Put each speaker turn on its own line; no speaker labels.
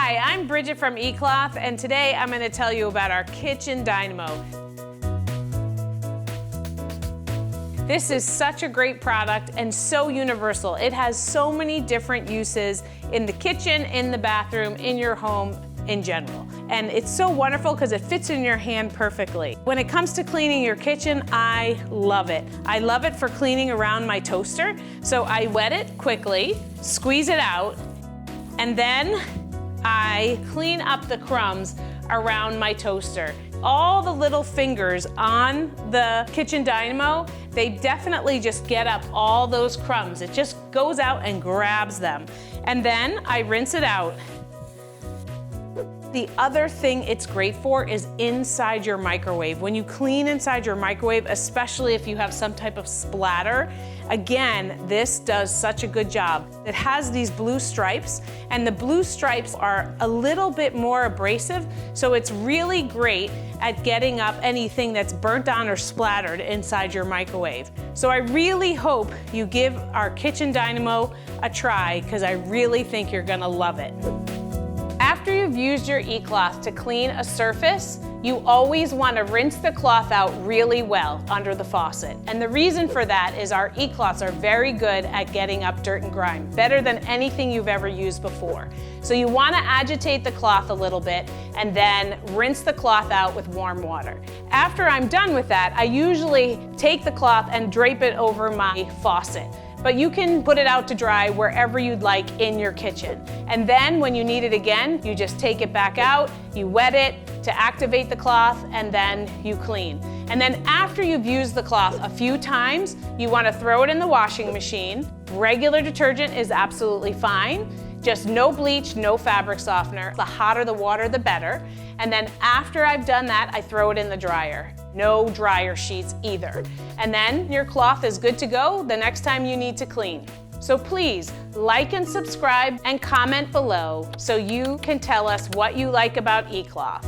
Hi, I'm Bridget from E-Cloth, and today I'm going to tell you about our Kitchen Dynamo. This is such a great product and so universal. It has so many different uses in the kitchen, in the bathroom, in your home in general. And it's so wonderful because it fits in your hand perfectly. When it comes to cleaning your kitchen, I love it. I love it for cleaning around my toaster. So I wet it quickly, squeeze it out, and then I clean up the crumbs around my toaster. All the little fingers on the Kitchen Dynamo, they definitely just get up all those crumbs. It just goes out and grabs them. And then I rinse it out. The other thing it's great for is inside your microwave. When you clean inside your microwave, especially if you have some type of splatter, again, this does such a good job. It has these blue stripes, and the blue stripes are a little bit more abrasive, so it's really great at getting up anything that's burnt on or splattered inside your microwave. So I really hope you give our Kitchen Dynamo a try, because I really think you're gonna love it. After you've used your E-Cloth to clean a surface, you always want to rinse the cloth out really well under the faucet. And the reason for that is our E-Cloths are very good at getting up dirt and grime, better than anything you've ever used before. So you want to agitate the cloth a little bit and then rinse the cloth out with warm water. After I'm done with that, I usually take the cloth and drape it over my faucet. But you can put it out to dry wherever you'd like in your kitchen. And then when you need it again, you just take it back out, you wet it to activate the cloth, and then you clean. And then after you've used the cloth a few times, you want to throw it in the washing machine. Regular detergent is absolutely fine. Just no bleach, no fabric softener. The hotter the water, the better. And then after I've done that, I throw it in the dryer. No dryer sheets either. And then your cloth is good to go the next time you need to clean. So please like and subscribe and comment below so you can tell us what you like about E-Cloth.